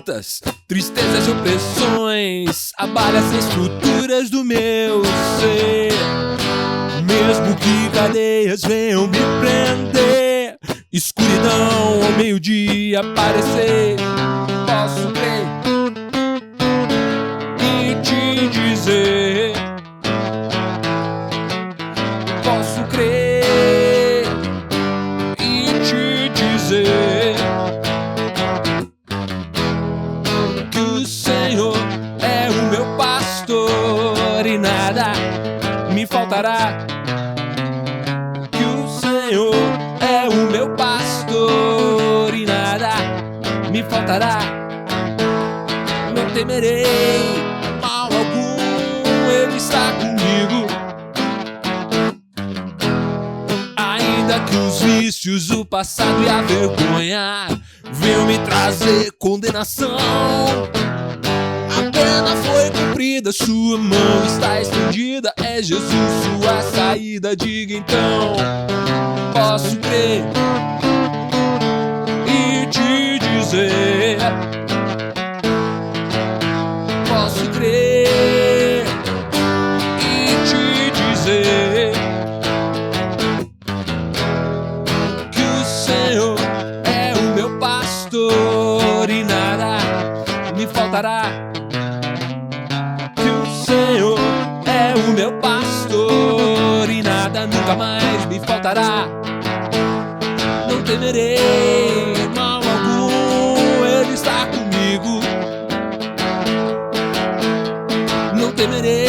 lutas, tristezas e opressões abalem as estruturas do meu ser. Mesmo que cadeias venham me prender, escuridão ao meio-dia aparecer, posso crer e te dizer, posso crer e te dizer que o Senhor é o meu pastor e nada me faltará. Que o Senhor é o meu pastor e nada me faltará. Não temerei mal algum, Ele está comigo. Ainda que os vícios, o passado e a vergonha venham me trazer condenação, a pena foi cumprida, sua mão está estendida, é Jesus sua saída, diga então, posso crer e te dizer, posso crer e te dizer que o Senhor é o meu pastor e nada me faltará. Senhor é o meu pastor e nada nunca mais me faltará. Não temerei mal algum, Ele está comigo. Não temerei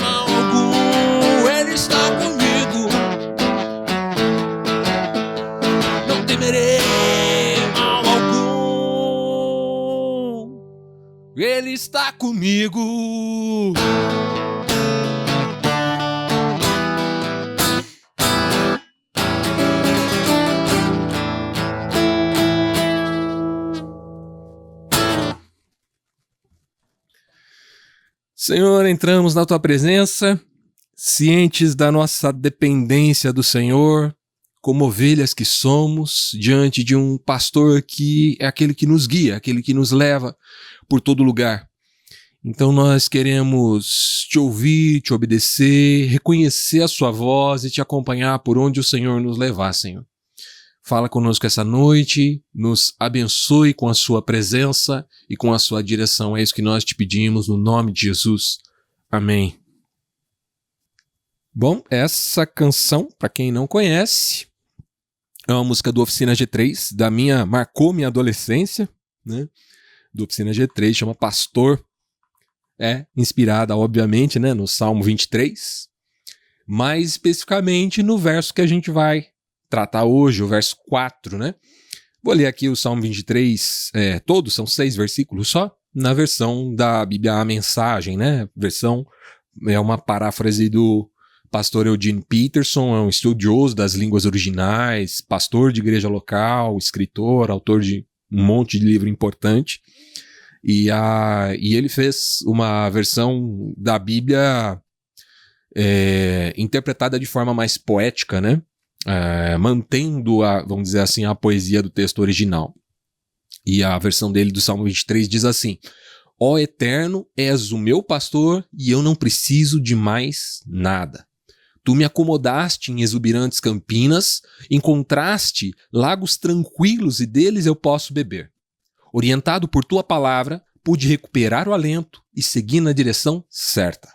mal algum, Ele está comigo. Não temerei mal algum, Ele está comigo. Senhor, entramos na Tua presença, cientes da nossa dependência do Senhor, como ovelhas que somos, diante de um pastor que é aquele que nos guia, aquele que nos leva por todo lugar. Então nós queremos te ouvir, te obedecer, reconhecer a sua voz e te acompanhar por onde o Senhor nos levar, Senhor. Fala conosco essa noite, nos abençoe com a sua presença e com a sua direção. É isso que nós te pedimos no nome de Jesus. Amém. Bom, essa canção, para quem não conhece, é uma música do Oficina G3, marcou minha adolescência, né? Do Oficina G3, chama Pastor. É inspirada, obviamente, né, no Salmo 23, mais especificamente no verso que a gente vai tratar hoje, o verso 4, né? Vou ler aqui o Salmo 23, todos, são 6 versículos só, na versão da Bíblia A Mensagem, né? Versão é uma paráfrase do pastor Eugene Peterson, é um estudioso das línguas originais, pastor de igreja local, escritor, autor de um monte de livro importante. E ele fez uma versão da Bíblia interpretada de forma mais poética, né? Mantendo, vamos dizer assim, a poesia do texto original. E a versão dele do Salmo 23 diz assim: Ó Eterno, és o meu pastor e eu não preciso de mais nada. Tu me acomodaste em exuberantes campinas, encontraste lagos tranquilos e deles eu posso beber. Orientado por tua palavra, pude recuperar o alento e seguir na direção certa.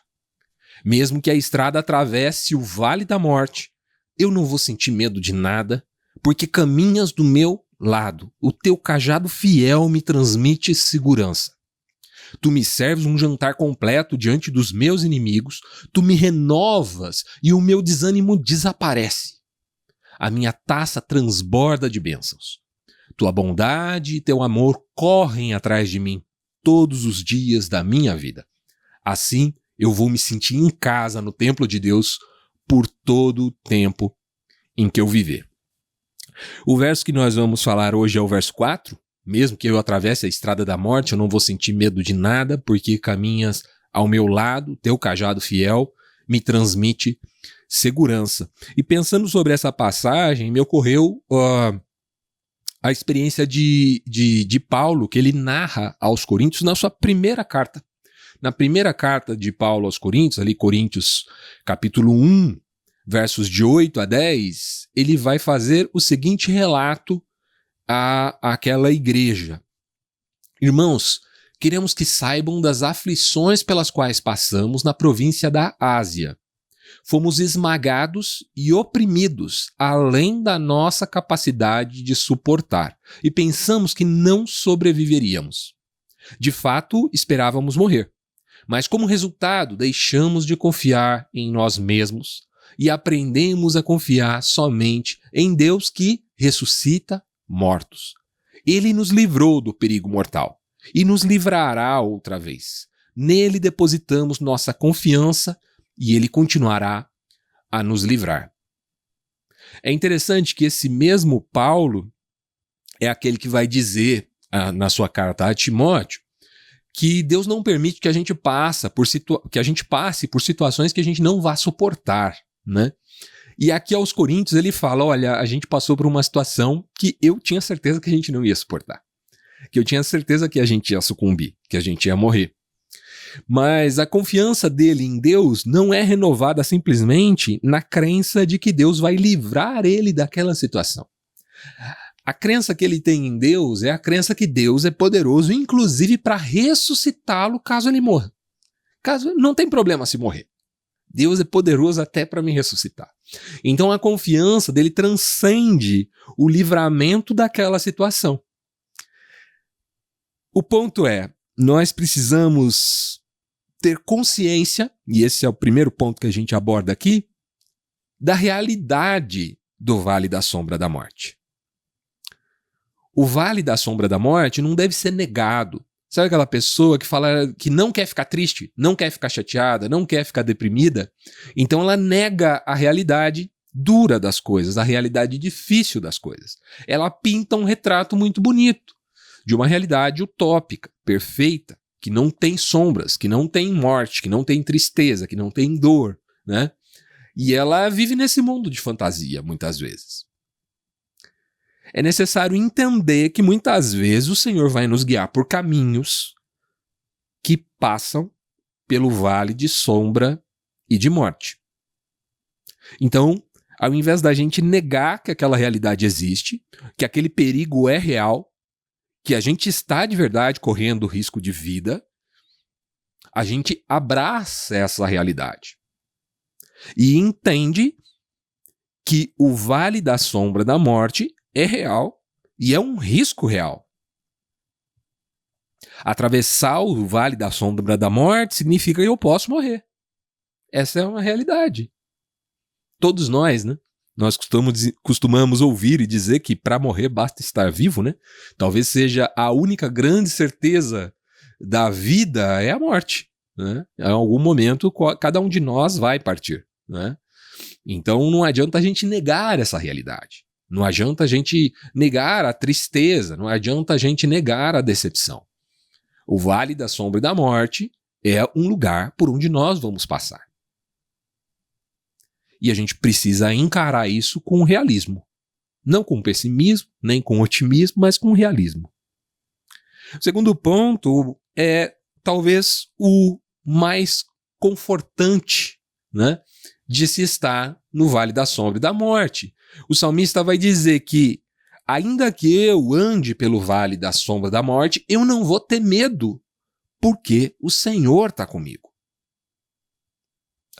Mesmo que a estrada atravesse o vale da morte, eu não vou sentir medo de nada, porque caminhas do meu lado. O teu cajado fiel me transmite segurança. Tu me serves um jantar completo diante dos meus inimigos, tu me renovas e o meu desânimo desaparece. A minha taça transborda de bênçãos. Tua bondade e teu amor correm atrás de mim todos os dias da minha vida. Assim, eu vou me sentir em casa no templo de Deus por todo o tempo em que eu viver. O verso que nós vamos falar hoje é o verso 4. Mesmo que eu atravesse a estrada da morte, eu não vou sentir medo de nada, porque caminhas ao meu lado, teu cajado fiel me transmite segurança. E pensando sobre essa passagem, me ocorreu a experiência de Paulo, que ele narra aos Coríntios na sua primeira carta. Na primeira carta de Paulo aos Coríntios, ali Coríntios capítulo 1, versos de 8 a 10, ele vai fazer o seguinte relato àquela igreja. Irmãos, queremos que saibam das aflições pelas quais passamos na província da Ásia. Fomos esmagados e oprimidos além da nossa capacidade de suportar, e pensamos que não sobreviveríamos. De fato, esperávamos morrer, mas como resultado, deixamos de confiar em nós mesmos e aprendemos a confiar somente em Deus que ressuscita mortos. Ele nos livrou do perigo mortal e nos livrará outra vez. Nele depositamos nossa confiança e ele continuará a nos livrar. É interessante que esse mesmo Paulo é aquele que vai dizer na sua carta a Timóteo que Deus não permite que a gente passe por situações que a gente não vá suportar, né? E aqui aos Coríntios ele fala, olha, a gente passou por uma situação que eu tinha certeza que a gente não ia suportar, que eu tinha certeza que a gente ia sucumbir, que a gente ia morrer. Mas a confiança dele em Deus não é renovada simplesmente na crença de que Deus vai livrar ele daquela situação. A crença que ele tem em Deus é a crença que Deus é poderoso, inclusive para ressuscitá-lo caso ele morra. Não tem problema se morrer. Deus é poderoso até para me ressuscitar. Então a confiança dele transcende o livramento daquela situação. O ponto é, nós precisamos ter consciência, e esse é o primeiro ponto que a gente aborda aqui, da realidade do Vale da Sombra da Morte. O Vale da Sombra da Morte não deve ser negado. Sabe aquela pessoa que fala que não quer ficar triste, não quer ficar chateada, não quer ficar deprimida? Então ela nega a realidade dura das coisas, a realidade difícil das coisas. Ela pinta um retrato muito bonito de uma realidade utópica, perfeita, que não tem sombras, que não tem morte, que não tem tristeza, que não tem dor, né? E ela vive nesse mundo de fantasia, muitas vezes. É necessário entender que muitas vezes o Senhor vai nos guiar por caminhos que passam pelo vale de sombra e de morte. Então, ao invés da gente negar que aquela realidade existe, que aquele perigo é real, que a gente está de verdade correndo risco de vida, a gente abraça essa realidade e entende que o Vale da Sombra da Morte é real e é um risco real. Atravessar o Vale da Sombra da Morte significa que eu posso morrer. Essa é uma realidade. Todos nós, né? Nós costumamos ouvir e dizer que para morrer basta estar vivo, né? Talvez seja a única grande certeza da vida é a morte, né? Em algum momento, cada um de nós vai partir, né? Então não adianta a gente negar essa realidade. Não adianta a gente negar a tristeza, não adianta a gente negar a decepção. O Vale da Sombra e da Morte é um lugar por onde nós vamos passar. E a gente precisa encarar isso com realismo. Não com pessimismo, nem com otimismo, mas com realismo. O segundo ponto é talvez o mais confortante, né, de se estar no Vale da Sombra e da Morte. O salmista vai dizer que, ainda que eu ande pelo Vale da Sombra da Morte, eu não vou ter medo, porque o Senhor está comigo.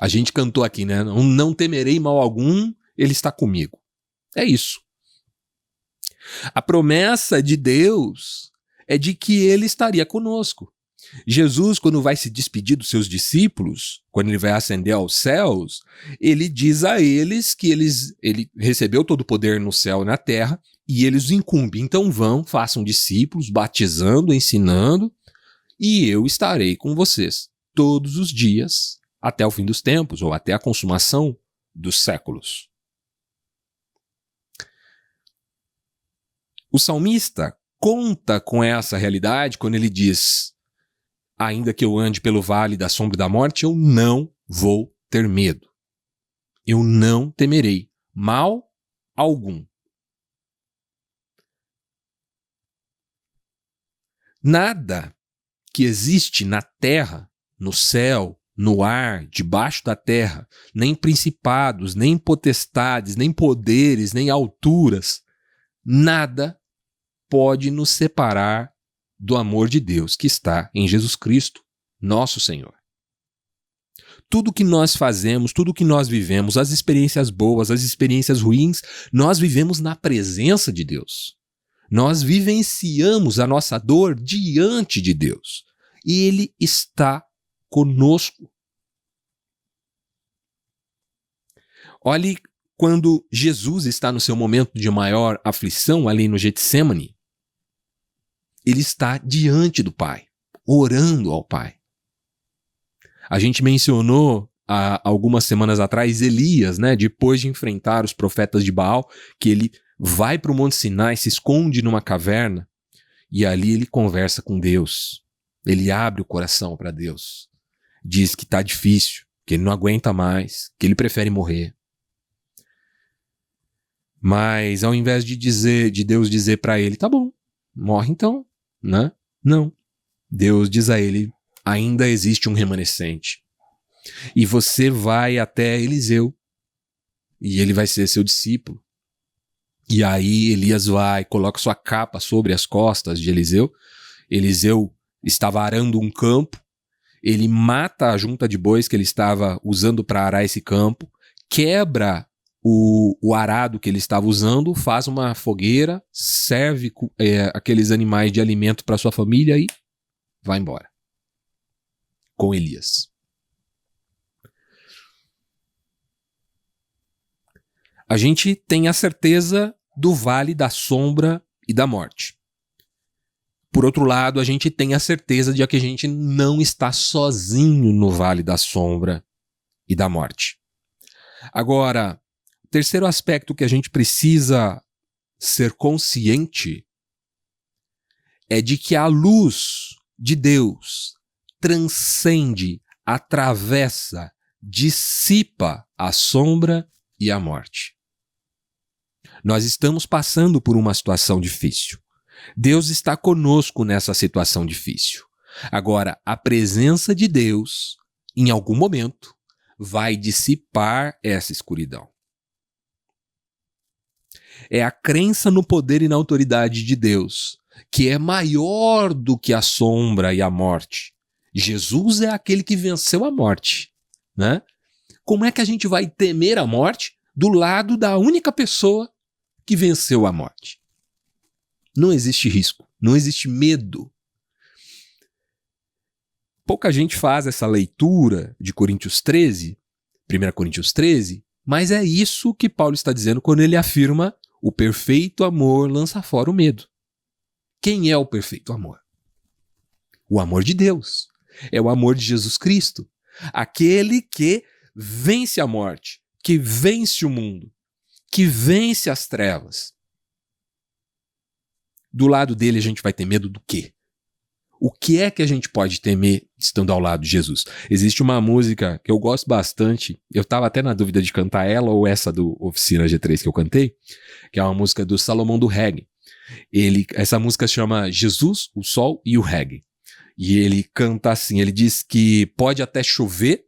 A gente cantou aqui, né? Não temerei mal algum, ele está comigo. É isso. A promessa de Deus é de que ele estaria conosco. Jesus, quando vai se despedir dos seus discípulos, quando ele vai ascender aos céus, ele diz a eles que ele recebeu todo o poder no céu e na terra e eles os incumbe. Então vão, façam discípulos, batizando, ensinando, e eu estarei com vocês todos os dias até o fim dos tempos, ou até a consumação dos séculos. O salmista conta com essa realidade quando ele diz: ainda que eu ande pelo vale da sombra da morte, eu não vou ter medo. Eu não temerei mal algum. Nada que existe na terra, no céu, no ar, debaixo da terra, nem principados, nem potestades, nem poderes, nem alturas, nada pode nos separar do amor de Deus que está em Jesus Cristo, nosso Senhor. Tudo que nós fazemos, tudo que nós vivemos, as experiências boas, as experiências ruins, nós vivemos na presença de Deus. Nós vivenciamos a nossa dor diante de Deus. E Ele está conosco. Olhe quando Jesus está no seu momento de maior aflição, ali no Getsêmani, Ele está diante do Pai, orando ao Pai. A gente mencionou há algumas semanas atrás Elias, né? Depois de enfrentar os profetas de Baal, que ele vai para o Monte Sinai, se esconde numa caverna e ali ele conversa com Deus. Ele abre o coração para Deus. Diz que está difícil, que ele não aguenta mais, que ele prefere morrer. Mas ao invés de Deus dizer para ele, tá bom, morre então, né? Não. Deus diz a ele, ainda existe um remanescente. E você vai até Eliseu. E ele vai ser seu discípulo. E aí Elias vai, coloca sua capa sobre as costas de Eliseu. Eliseu estava arando um campo. Ele mata a junta de bois que ele estava usando para arar esse campo. Quebra o arado que ele estava usando. Faz uma fogueira. Serve aqueles animais de alimento para sua família e vai embora. Com Elias. A gente tem a certeza do vale da sombra e da morte. Por outro lado, a gente tem a certeza de que a gente não está sozinho no vale da sombra e da morte. Agora, o terceiro aspecto que a gente precisa ser consciente é de que a luz de Deus transcende, atravessa, dissipa a sombra e a morte. Nós estamos passando por uma situação difícil. Deus está conosco nessa situação difícil. Agora, a presença de Deus, em algum momento, vai dissipar essa escuridão. É a crença no poder e na autoridade de Deus, que é maior do que a sombra e a morte. Jesus é aquele que venceu a morte, né? Como é que a gente vai temer a morte do lado da única pessoa que venceu a morte? Não existe risco, não existe medo. Pouca gente faz essa leitura de Coríntios 13, 1 Coríntios 13, mas é isso que Paulo está dizendo quando ele afirma: o perfeito amor lança fora o medo. Quem é o perfeito amor? O amor de Deus. É o amor de Jesus Cristo. Aquele que vence a morte, que vence o mundo, que vence as trevas. Do lado dele a gente vai ter medo do quê? O que é que a gente pode temer estando ao lado de Jesus? Existe uma música que eu gosto bastante, eu estava até na dúvida de cantar ela ou essa do Oficina G3 que eu cantei, que é uma música do Salomão do Reggae. Essa música se chama Jesus, o Sol e o Reggae. E ele canta assim, ele diz que pode até chover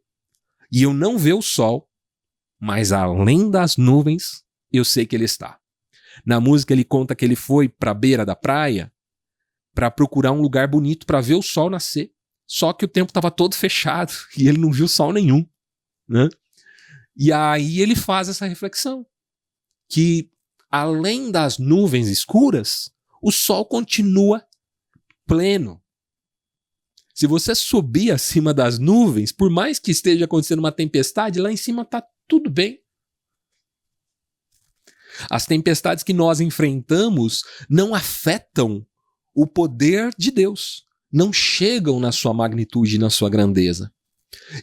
e eu não ver o sol, mas além das nuvens eu sei que ele está. Na música ele conta que ele foi para a beira da praia para procurar um lugar bonito para ver o sol nascer. Só que o tempo estava todo fechado e ele não viu sol nenhum, né? E aí ele faz essa reflexão, que além das nuvens escuras, o sol continua pleno. Se você subir acima das nuvens, por mais que esteja acontecendo uma tempestade, lá em cima está tudo bem. As tempestades que nós enfrentamos não afetam o poder de Deus, não chegam na sua magnitude e na sua grandeza.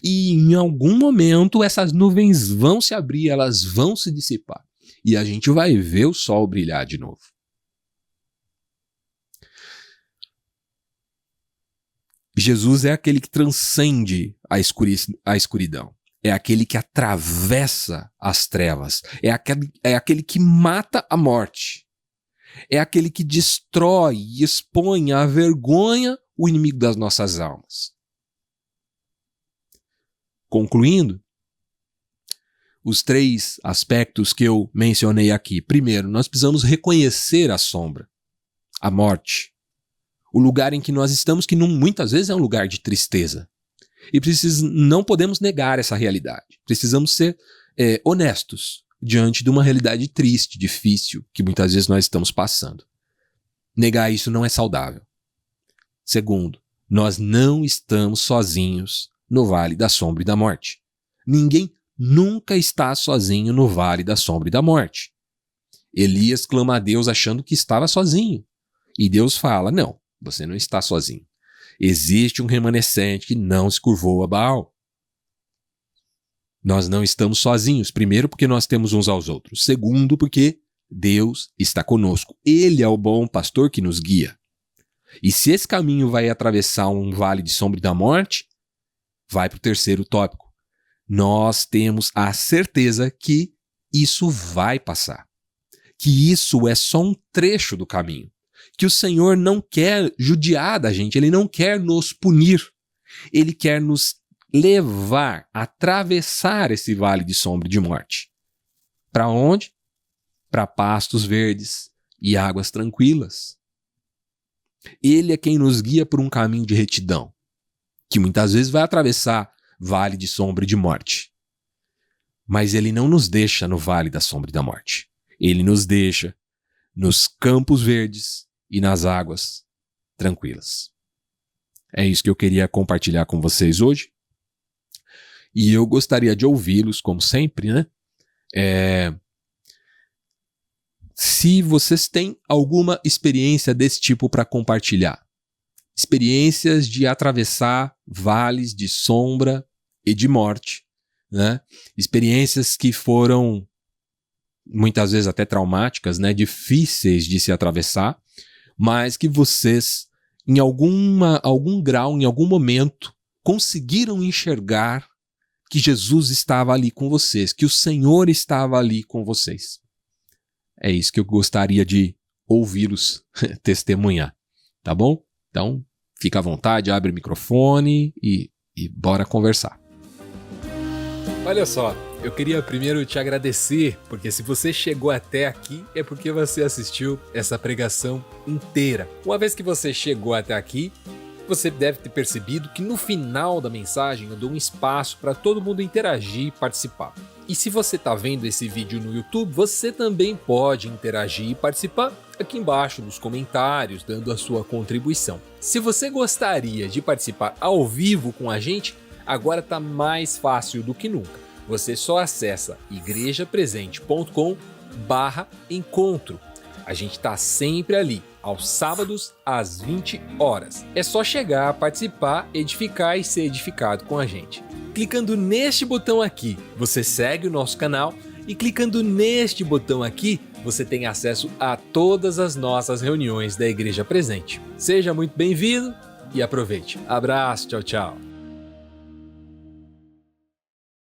E em algum momento essas nuvens vão se abrir, elas vão se dissipar. E a gente vai ver o sol brilhar de novo. Jesus é aquele que transcende a escuridão. É aquele que atravessa as trevas. É aquele que mata a morte. É aquele que destrói e expõe à vergonha o inimigo das nossas almas. Concluindo, os 3 aspectos que eu mencionei aqui. Primeiro, nós precisamos reconhecer a sombra, a morte, o lugar em que nós estamos, que muitas vezes é um lugar de tristeza. E não podemos negar essa realidade. Precisamos ser honestos diante de uma realidade triste, difícil, que muitas vezes nós estamos passando. Negar isso não é saudável. Segundo, nós não estamos sozinhos no vale da sombra e da morte. Ninguém nunca está sozinho no vale da sombra e da morte. Elias clama a Deus achando que estava sozinho. E Deus fala, não, você não está sozinho. Existe um remanescente que não se curvou a Baal. Nós não estamos sozinhos. Primeiro, porque nós temos uns aos outros. Segundo, porque Deus está conosco. Ele é o bom pastor que nos guia. E se esse caminho vai atravessar um vale de sombra e da morte, vai para o terceiro tópico. Nós temos a certeza que isso vai passar. Que isso é só um trecho do caminho. Que o Senhor não quer judiar da gente, Ele não quer nos punir. Ele quer nos levar a atravessar esse vale de sombra e de morte. Para onde? Para pastos verdes e águas tranquilas. Ele é quem nos guia por um caminho de retidão, que muitas vezes vai atravessar vale de sombra e de morte. Mas Ele não nos deixa no vale da sombra e da morte. Ele nos deixa nos campos verdes e nas águas tranquilas. É isso que eu queria compartilhar com vocês hoje. E eu gostaria de ouvi-los, como sempre, né? Se vocês têm alguma experiência desse tipo para compartilhar, experiências de atravessar vales de sombra e de morte, né? Experiências que foram muitas vezes até traumáticas, né? Difíceis de se atravessar, mas que vocês, em algum grau, em algum momento, conseguiram enxergar que Jesus estava ali com vocês, que o Senhor estava ali com vocês. É isso que eu gostaria de ouvi-los testemunhar, tá bom? Então, fica à vontade, abre o microfone e bora conversar. Olha só, eu queria primeiro te agradecer, porque se você chegou até aqui, é porque você assistiu essa pregação inteira. Uma vez que você chegou até aqui, você deve ter percebido que no final da mensagem eu dou um espaço para todo mundo interagir e participar. E se você está vendo esse vídeo no YouTube, você também pode interagir e participar aqui embaixo nos comentários, dando a sua contribuição. Se você gostaria de participar ao vivo com a gente, agora está mais fácil do que nunca. Você só acessa igrejapresente.com/encontro. A gente está sempre ali, aos sábados, às 20 horas. É só chegar, participar, edificar e ser edificado com a gente. Clicando neste botão aqui, você segue o nosso canal e clicando neste botão aqui, você tem acesso a todas as nossas reuniões da Igreja Presente. Seja muito bem-vindo e aproveite. Abraço, tchau, tchau.